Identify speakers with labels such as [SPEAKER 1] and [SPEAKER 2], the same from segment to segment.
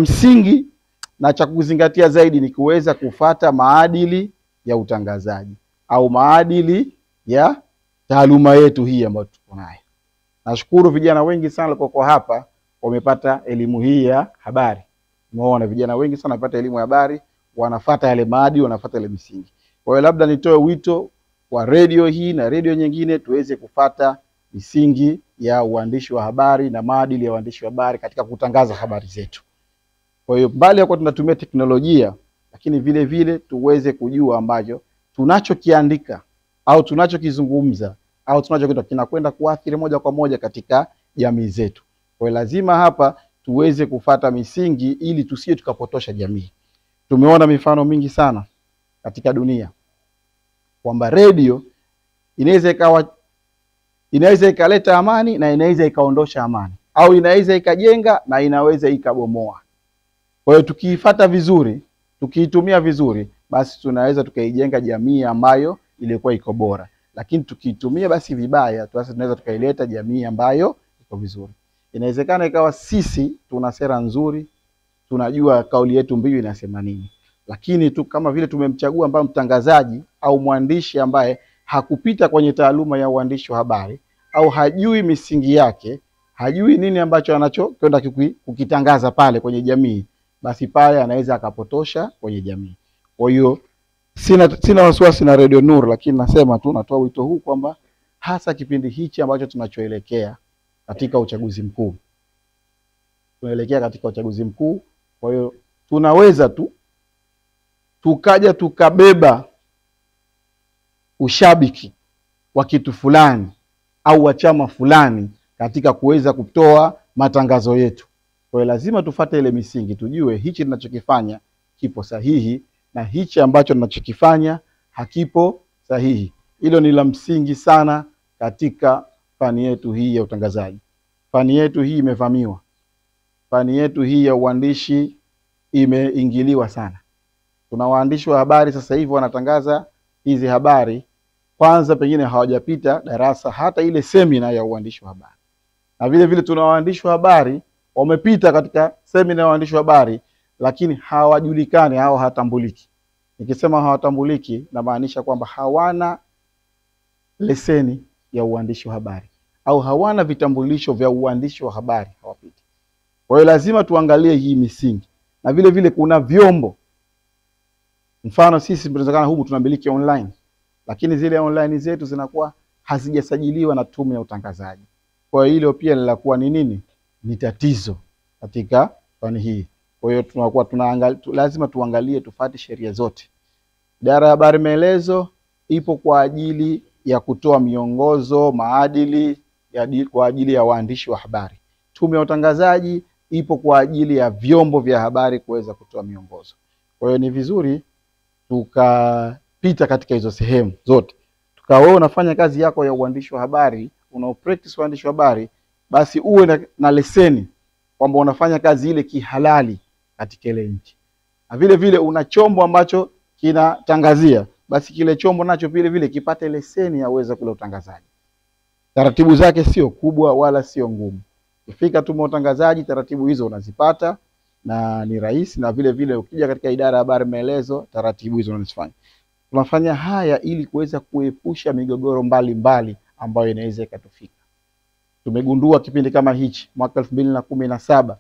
[SPEAKER 1] msingi na cha kuzingatia zaidi ni kuweza kufata maadili ya utangazaji au maadili ya taaluma yetu hii ambayo tuko nayo. Nashukuru vijana wengi sana kwa hapa wamepata elimu hii ya habari. Umeona vijana wengi sana wamepata elimu ya habari, wanafuata yale maadili, wanafuata ile misingi. Kwa hiyo labda nitoe wito kwa redio hii na redio nyingine tuweze kufuata misingi ya uandishi wa habari na maadili ya uandishi wa habari katika kutangaza habari zetu. Kwa hiyo mbali ya kwa tunatumia teknolojia, lakini vile vile tuweze kujua ambacho tunachokiandika au tunachokizungumza au tunachokitoa kinakwenda kuathiri moja kwa moja katika jamii zetu. Kwa hiyo lazima hapa tuweze kufuata misingi ili tusije tukapotosha jamii. Tumeona mifano mingi sana katika dunia kwamba redio inaweza ikaleta amani na inaweza ikaondosha amani, au inaweza ikajenga na inaweza ikabomoa. Kwa hiyo tukiifuata vizuri, tukiitumia vizuri, basi tunaweza tukaijenga jamii ambayo ilikuwa iko bora. Lakini tukiitumia basi vibaya, tunaweza tukaileta jamii ambayo iko vizuri. Inawezekana ikawa sisi tuna sera nzuri, tunajua kauli yetu mbiu inasema nini, lakini tu kama vile tumemchagua ambaye mtangazaji au mwandishi ambaye hakupita kwenye taaluma ya uandishi wa habari au hajui misingi yake, hajui nini ambacho anachokwenda kukitangaza pale kwenye jamii, basi pale anaweza akapotosha kwenye jamii. Kwa hiyo sina wasiwasi na Radio Nur, lakini nasema tu, natoa wito huu kwamba hasa kipindi hichi ambacho tunachoelekea katika uchaguzi mkuu. Tunaelekea katika uchaguzi mkuu, kwa hiyo tunaweza tu tukaja tukabeba ushabiki wa kitu fulani au wa chama fulani katika kuweza kutoa matangazo yetu. Kwa hiyo lazima tufuate ile misingi, tujue hichi tunachokifanya kipo sahihi na hichi ambacho tunachokifanya hakipo sahihi. Hilo ni la msingi sana katika fani yetu hii ya utangazaji. Fani yetu hii imevamiwa. Fani yetu hii ya uandishi imeingiliwa sana. Kuna waandishi wa habari sasa hivi wanatangaza hizi habari, kwanza pengine hawajapita darasa hata ile semina ya uandishi wa habari. Na vile vile tuna waandishi wa habari wamepita katika semina ya uandishi wa habari, lakini hawajulikani au hatambuliki. Nikisema hawatambuliki, na maanisha kwamba hawana leseni ya uandishi wa habari au hawana vitambulisho vya uandishi wa habari, hawapiti. Kwa hiyo lazima tuangalie hii misingi. Na vile vile kuna vyombo, mfano sisi tunawezekana humu tunamiliki online, lakini zile online zetu zinakuwa hazijasajiliwa na Tume ya Utangazaji. Kwa hiyo hilo pia linakuwa ni nini? Ni tatizo katika fani hii. Kwa hiyo lazima tuangalie, tufuate sheria zote. Idara ya Habari Maelezo ipo kwa ajili ya kutoa miongozo, maadili kwa ajili ya waandishi wa habari. Tume ya Utangazaji ipo kwa ajili ya vyombo vya habari kuweza kutoa miongozo. Kwa hiyo ni vizuri tukapita katika hizo sehemu zote. Wewe unafanya kazi yako ya uandishi wa habari, una practice uandishi wa habari, basi uwe na leseni kwamba unafanya kazi ile kihalali katika ile nchi. Na vile vile una chombo ambacho kinatangazia, basi kile chombo nacho vile vile kipate leseni ya uweza kule utangazaji. Taratibu zake sio kubwa wala sio ngumu. Ukifika Tume ya Utangazaji, taratibu hizo unazipata na ni rahisi, na vile vile ukija katika Idara ya Habari Maelezo, taratibu hizo unazifanya. Tunafanya haya ili kuweza kuepusha migogoro mbalimbali ambayo inaweza ikatufika. Tumegundua kipindi kama hichi mwaka 2017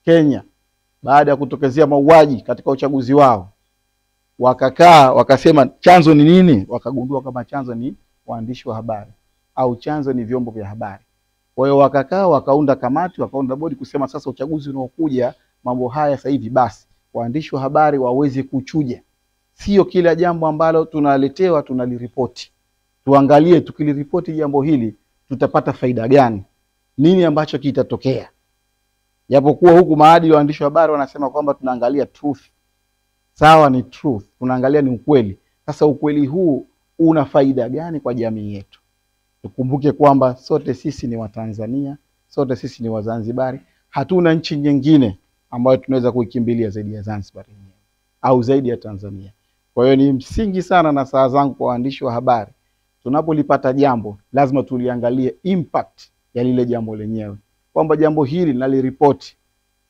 [SPEAKER 1] Kenya, baada ya kutokezea mauaji katika uchaguzi wao, wakakaa wakasema chanzo ni nini? Wakagundua kama chanzo ni waandishi wa habari au chanzo ni vyombo vya habari. Kwa hiyo wakakaa wakaunda kamati, wakaunda bodi kusema sasa uchaguzi unaokuja mambo haya sasa hivi basi waandishi wa habari waweze kuchuja. Sio kila jambo ambalo tunaletewa tunaliripoti. Tuangalie tukiliripoti jambo hili tutapata faida gani? Nini ambacho kitatokea? Japokuwa huku maadili ya waandishi wa habari wanasema kwamba tunaangalia truth. Sawa, ni truth. Tunaangalia ni ukweli. Sasa ukweli huu una faida gani kwa jamii yetu? Tukumbuke kwamba sote sisi ni Watanzania, sote sisi ni Wazanzibari. Hatuna nchi nyingine ambayo tunaweza kuikimbilia zaidi ya Zanzibar au zaidi ya Tanzania. Kwa hiyo ni msingi sana, na saa zangu kwa waandishi wa habari, tunapolipata jambo lazima tuliangalie impact ya lile jambo lenyewe, kwamba jambo hili naliripoti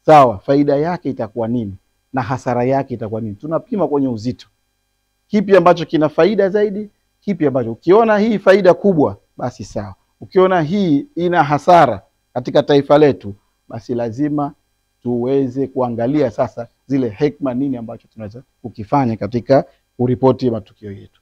[SPEAKER 1] sawa, faida yake itakuwa nini na hasara yake itakuwa nini. Tunapima kwenye uzito, kipi ambacho kina faida zaidi, kipi ambacho ukiona hii faida kubwa basi sawa, ukiona hii ina hasara katika taifa letu, basi lazima tuweze kuangalia sasa zile hekima, nini ambacho tunaweza kukifanya katika kuripoti matukio yetu.